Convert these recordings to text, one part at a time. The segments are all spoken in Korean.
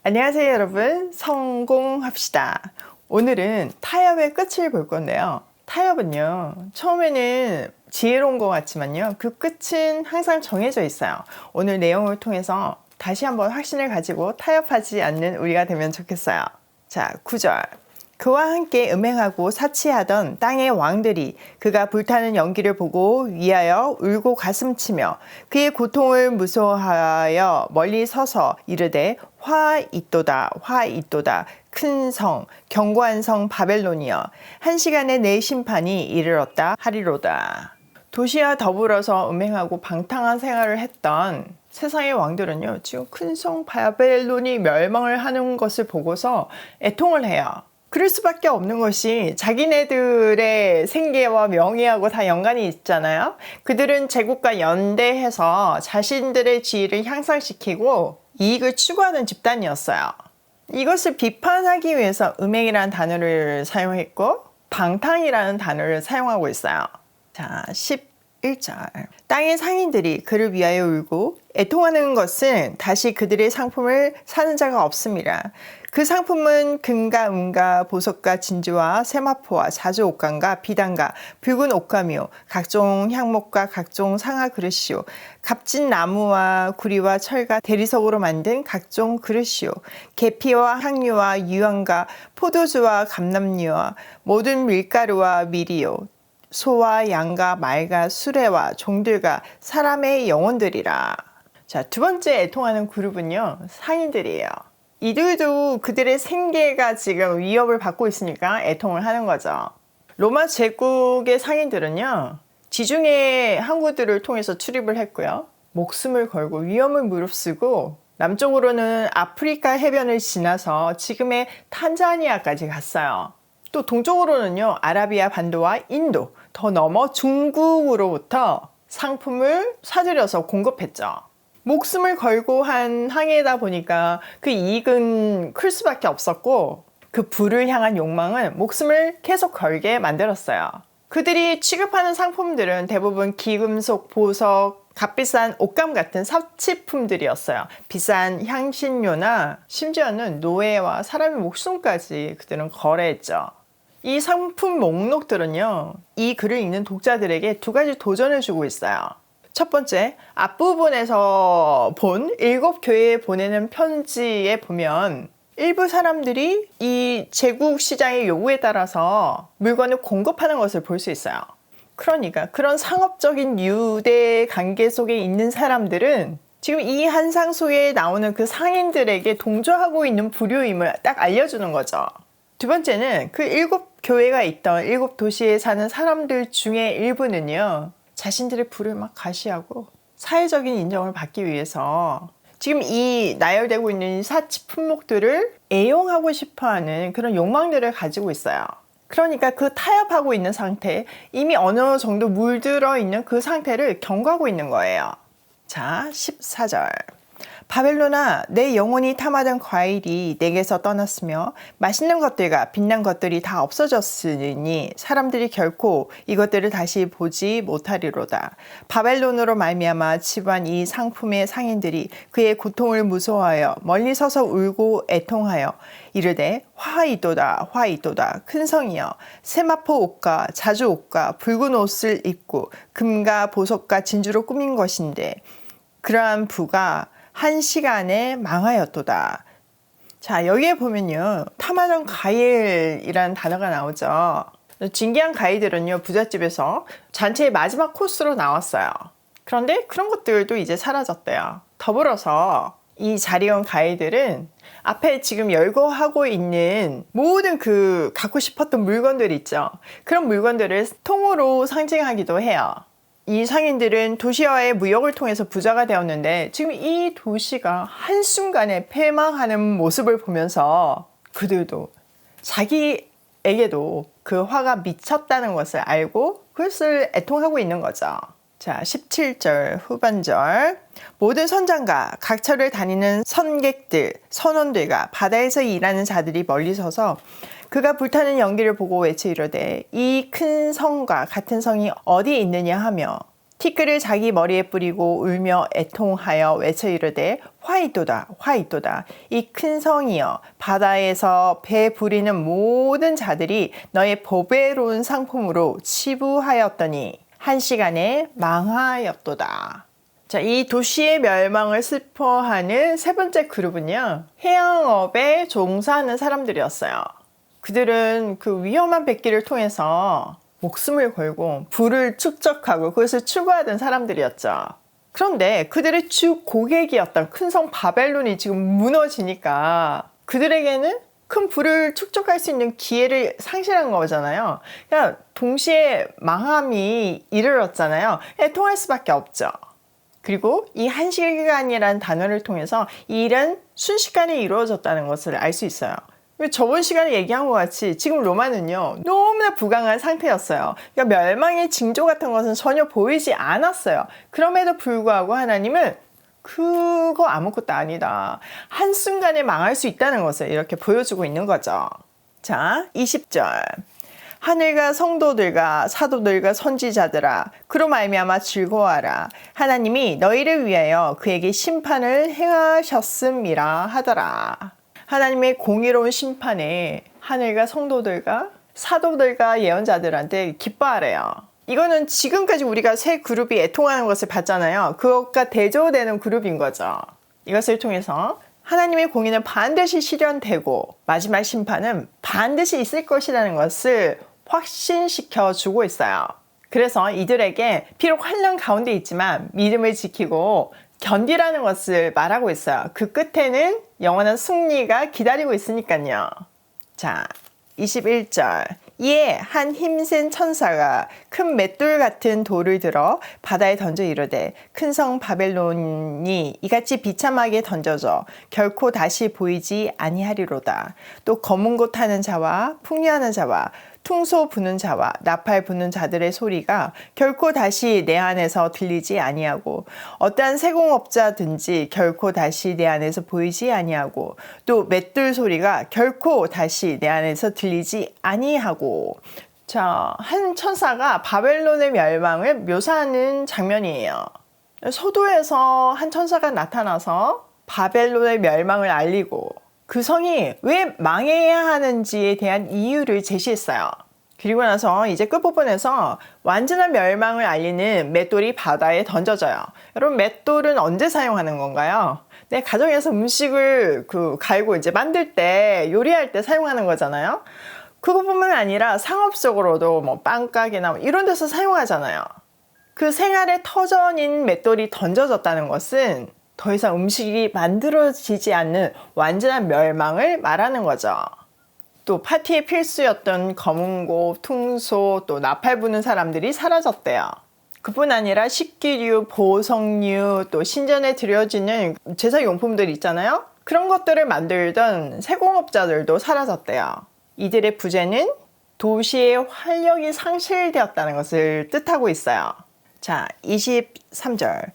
안녕하세요 여러분, 성공합시다. 오늘은 타협의 끝을 볼 건데요. 타협은요, 처음에는 지혜로운 것 같지만요, 그 끝은 항상 정해져 있어요. 오늘 내용을 통해서 다시 한번 확신을 가지고 타협하지 않는 우리가 되면 좋겠어요. 자, 9절. 그와 함께 음행하고 사치하던 땅의 왕들이 그가 불타는 연기를 보고 위하여 울고 가슴치며 그의 고통을 무서워하여 멀리 서서 이르되 화 있도다 화 있도다 큰 성 견고한 성 바벨론이여 한 시간에 내 심판이 이르렀다 하리로다. 도시와 더불어서 음행하고 방탕한 생활을 했던 세상의 왕들은요, 지금 큰 성 바벨론이 멸망을 하는 것을 보고서 애통을 해요. 그럴 수밖에 없는 것이 자기네들의 생계와 명예하고 다 연관이 있잖아요. 그들은 제국과 연대해서 자신들의 지위를 향상시키고 이익을 추구하는 집단이었어요. 이것을 비판하기 위해서 음행이라는 단어를 사용했고 방탕이라는 단어를 사용하고 있어요. 자, 11절. 땅의 상인들이 그를 위하여 울고 애통하는 것은 다시 그들의 상품을 사는 자가 없습니다. 그 상품은 금과 은과 보석과 진주와 세마포와 자주 옷감과 비단과 붉은 옷감이요 각종 향목과 각종 상아 그릇이요 값진 나무와 구리와 철과 대리석으로 만든 각종 그릇이요 계피와 향유와 유황과 포도주와 감람류와 모든 밀가루와 밀이요 소와 양과 말과 수레와 종들과 사람의 영혼들이라. 자, 두 번째 애통하는 그룹은요, 상인들이에요. 이들도 그들의 생계가 지금 위협을 받고 있으니까 애통을 하는 거죠. 로마 제국의 상인들은요, 지중해 항구들을 통해서 출입을 했고요. 목숨을 걸고 위험을 무릅쓰고 남쪽으로는 아프리카 해변을 지나서 지금의 탄자니아까지 갔어요. 또 동쪽으로는요, 아라비아 반도와 인도, 더 넘어 중국으로부터 상품을 사들여서 공급했죠. 목숨을 걸고 한 항해다 보니까 그 이익은 클 수밖에 없었고 그 부를 향한 욕망은 목숨을 계속 걸게 만들었어요. 그들이 취급하는 상품들은 대부분 기금속, 보석, 값비싼 옷감 같은 사치품들이었어요. 비싼 향신료나 심지어는 노예와 사람의 목숨까지 그들은 거래했죠. 이 상품 목록들은요, 이 글을 읽는 독자들에게 두 가지 도전을 주고 있어요. 첫 번째, 앞부분에서 본 7교회에 보내는 편지에 보면 일부 사람들이 이 제국 시장의 요구에 따라서 물건을 공급하는 것을 볼 수 있어요. 그러니까 그런 상업적인 유대 관계 속에 있는 사람들은 지금 이 한상 속에 나오는 그 상인들에게 동조하고 있는 부류임을 딱 알려주는 거죠. 두 번째는 그 7교회가 있던 7도시에 사는 사람들 중에 일부는요, 자신들의 부를 막 과시하고 사회적인 인정을 받기 위해서 지금 이 나열되고 있는 사치 품목들을 애용하고 싶어하는 그런 욕망들을 가지고 있어요. 그러니까 그 타협하고 있는 상태, 이미 어느 정도 물들어 있는 그 상태를 경고하고 있는 거예요. 자, 14절. 바벨론아, 내 영혼이 탐하던 과일이 내게서 떠났으며 맛있는 것들과 빛난 것들이 다 없어졌으니 사람들이 결코 이것들을 다시 보지 못하리로다. 바벨론으로 말미암아 집안 이 상품의 상인들이 그의 고통을 무서워하여 멀리 서서 울고 애통하여 이르되 화이도다 화이도다 큰 성이여 세마포 옷과 자주 옷과 붉은 옷을 입고 금과 보석과 진주로 꾸민 것인데 그러한 부가 한 시간에 망하였도다. 자, 여기에 보면요, 탐하던 과일이라는 단어가 나오죠. 진기한 과일들은요, 부잣집에서 잔치의 마지막 코스로 나왔어요. 그런데 그런 것들도 이제 사라졌대요. 더불어서 이 잘 익은 과일들은 앞에 지금 열거하고 있는 모든 그 갖고 싶었던 물건들 있죠. 그런 물건들을 통으로 상징하기도 해요. 이 상인들은 도시와의 무역을 통해서 부자가 되었는데 지금 이 도시가 한순간에 폐망하는 모습을 보면서 그들도 자기에게도 그 화가 미쳤다는 것을 알고 그것을 애통하고 있는 거죠. 자, 17절 후반절. 모든 선장과 각처를 다니는 선객들, 선원들과 바다에서 일하는 자들이 멀리 서서 그가 불타는 연기를 보고 외쳐 이르되 이 큰 성과 같은 성이 어디에 있느냐 하며 티끌을 자기 머리에 뿌리고 울며 애통하여 외쳐 이르되 화이도다 화이도다 이 큰 성이여 바다에서 배 부리는 모든 자들이 너의 보배로운 상품으로 치부하였더니 한 시간에 망하였도다. 자, 이 도시의 멸망을 슬퍼하는 세 번째 그룹은요, 해양업에 종사하는 사람들이었어요. 그들은 그 위험한 백기를 통해서 목숨을 걸고 부를 축적하고 그것을 추구하던 사람들이었죠. 그런데 그들의 주 고객이었던 큰 성 바벨론이 지금 무너지니까 그들에게는 큰 부를 축적할 수 있는 기회를 상실한 거잖아요. 그러니까 동시에 망함이 이르렀잖아요. 통할 수밖에 없죠. 그리고 이 한 시간이라는 단어를 통해서 이 일은 순식간에 이루어졌다는 것을 알 수 있어요. 저번 시간에 얘기한 것 같이 지금 로마는요 너무나 부강한 상태였어요. 그러니까 멸망의 징조 같은 것은 전혀 보이지 않았어요. 그럼에도 불구하고 하나님은 그거 아무것도 아니다, 한순간에 망할 수 있다는 것을 이렇게 보여주고 있는 거죠. 자, 20절 하늘과 성도들과 사도들과 선지자들아 그로 말미암아 즐거워하라. 하나님이 너희를 위하여 그에게 심판을 행하셨음이라 하더라. 하나님의 공의로운 심판에 하늘과 성도들과 사도들과 예언자들한테 기뻐하래요. 이거는 지금까지 우리가 세 그룹이 애통하는 것을 봤잖아요. 그것과 대조되는 그룹인 거죠. 이것을 통해서 하나님의 공의는 반드시 실현되고 마지막 심판은 반드시 있을 것이라는 것을 확신시켜 주고 있어요. 그래서 이들에게 비록 환난 가운데 있지만 믿음을 지키고 견디라는 것을 말하고 있어요. 그 끝에는 영원한 승리가 기다리고 있으니까요. 자, 21절 이에 한 힘센 천사가 큰 맷돌 같은 돌을 들어 바다에 던져 이르되 큰 성 바벨론이 이같이 비참하게 던져져 결코 다시 보이지 아니하리로다. 또 검은 곳 타는 자와 풍류하는 자와 퉁소 부는 자와 나팔 부는 자들의 소리가 결코 다시 내 안에서 들리지 아니하고 어떠한 세공업자든지 결코 다시 내 안에서 보이지 아니하고 또 맷돌 소리가 결코 다시 내 안에서 들리지 아니하고. 자, 한 천사가 바벨론의 멸망을 묘사하는 장면이에요. 소도에서 한 천사가 나타나서 바벨론의 멸망을 알리고 그 성이 왜 망해야 하는지에 대한 이유를 제시했어요. 그리고 나서 이제 끝부분에서 완전한 멸망을 알리는 맷돌이 바다에 던져져요. 여러분, 맷돌은 언제 사용하는 건가요? 내 가정에서 음식을 갈고 이제 만들 때, 요리할 때 사용하는 거잖아요. 그것뿐만 아니라 상업적으로도 뭐 빵가게나 이런 데서 사용하잖아요. 그 생활의 터전인 맷돌이 던져졌다는 것은 더 이상 음식이 만들어지지 않는 완전한 멸망을 말하는 거죠. 또 파티의 필수였던 검은고, 퉁소, 또 나팔 부는 사람들이 사라졌대요. 그뿐 아니라 식기류, 보석류, 또 신전에 드려지는 제사용품들 있잖아요. 그런 것들을 만들던 세공업자들도 사라졌대요. 이들의 부재는 도시의 활력이 상실되었다는 것을 뜻하고 있어요. 자, 23절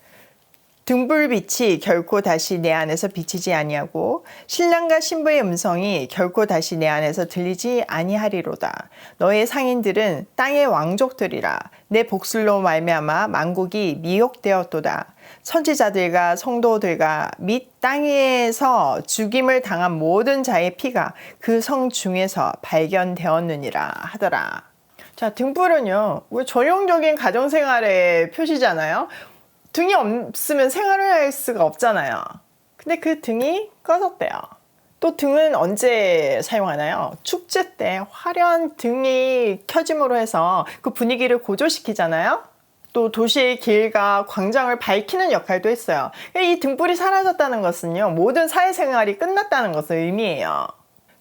등불빛이 결코 다시 내 안에서 비치지 아니하고 신랑과 신부의 음성이 결코 다시 내 안에서 들리지 아니하리로다. 너의 상인들은 땅의 왕족들이라. 내 복술로 말미암아 만국이 미혹되었도다. 선지자들과 성도들과 및 땅에서 죽임을 당한 모든 자의 피가 그 성 중에서 발견되었느니라 하더라. 자, 등불은요, 우리 전형적인 가정생활의 표시잖아요. 등이 없으면 생활을 할 수가 없잖아요. 근데 그 등이 꺼졌대요. 또 등은 언제 사용하나요? 축제 때 화려한 등이 켜짐으로 해서 그 분위기를 고조시키잖아요. 또 도시의 길과 광장을 밝히는 역할도 했어요. 이 등불이 사라졌다는 것은요, 모든 사회생활이 끝났다는 것을 의미해요.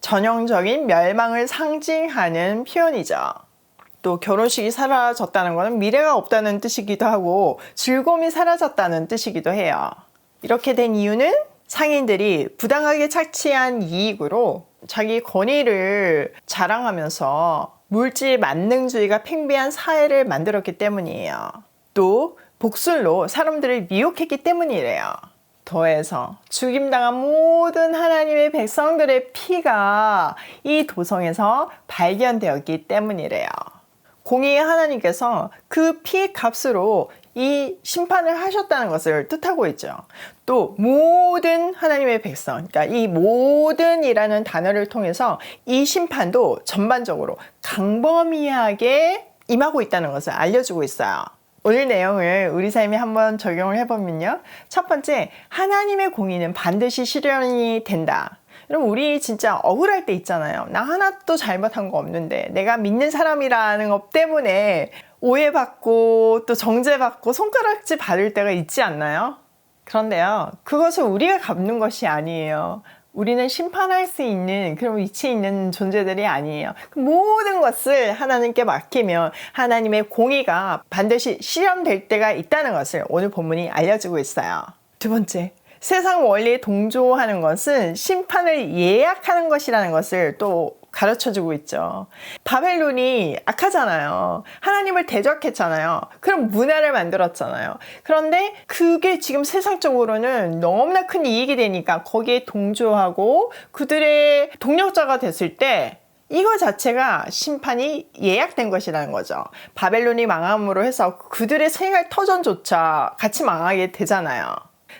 전형적인 멸망을 상징하는 표현이죠. 또 결혼식이 사라졌다는 것은 미래가 없다는 뜻이기도 하고 즐거움이 사라졌다는 뜻이기도 해요. 이렇게 된 이유는 상인들이 부당하게 착취한 이익으로 자기 권위를 자랑하면서 물질 만능주의가 팽배한 사회를 만들었기 때문이에요. 또 복술로 사람들을 미혹했기 때문이래요. 더해서 죽임당한 모든 하나님의 백성들의 피가 이 도성에서 발견되었기 때문이래요. 공의의 하나님께서 그 피의 값으로 이 심판을 하셨다는 것을 뜻하고 있죠. 또 모든 하나님의 백성, 그러니까 이 모든이라는 단어를 통해서 이 심판도 전반적으로 강범위하게 임하고 있다는 것을 알려주고 있어요. 오늘 내용을 우리 삶에 한번 적용을 해보면요. 첫 번째, 하나님의 공의는 반드시 실현이 된다. 여러분, 우리 진짜 억울할 때 있잖아요. 나 하나도 잘못한 거 없는데 내가 믿는 사람이라는 것 때문에 오해받고 또 정죄받고 손가락질 받을 때가 있지 않나요? 그런데요, 그것을 우리가 갚는 것이 아니에요. 우리는 심판할 수 있는 그런 위치에 있는 존재들이 아니에요. 그 모든 것을 하나님께 맡기면 하나님의 공의가 반드시 실현될 때가 있다는 것을 오늘 본문이 알려주고 있어요. 두 번째, 세상 원리에 동조하는 것은 심판을 예약하는 것이라는 것을 또 가르쳐주고 있죠. 바벨론이 악하잖아요. 하나님을 대적했잖아요. 그럼 문화를 만들었잖아요. 그런데 그게 지금 세상적으로는 너무나 큰 이익이 되니까 거기에 동조하고 그들의 동력자가 됐을 때 이거 자체가 심판이 예약된 것이라는 거죠. 바벨론이 망함으로 해서 그들의 생활 터전조차 같이 망하게 되잖아요.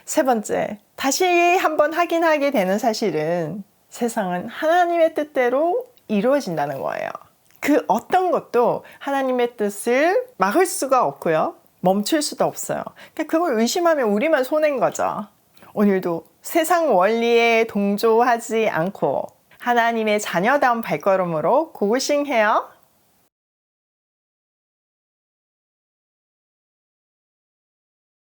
세 번째, 다시 한번 확인하게 되는 사실은 세상은 하나님의 뜻대로 이루어진다는 거예요. 그 어떤 것도 하나님의 뜻을 막을 수가 없고요. 멈출 수도 없어요. 그러니까 그걸 의심하면 우리만 손해인 거죠. 오늘도 세상 원리에 동조하지 않고 하나님의 자녀다운 발걸음으로 고고싱해요.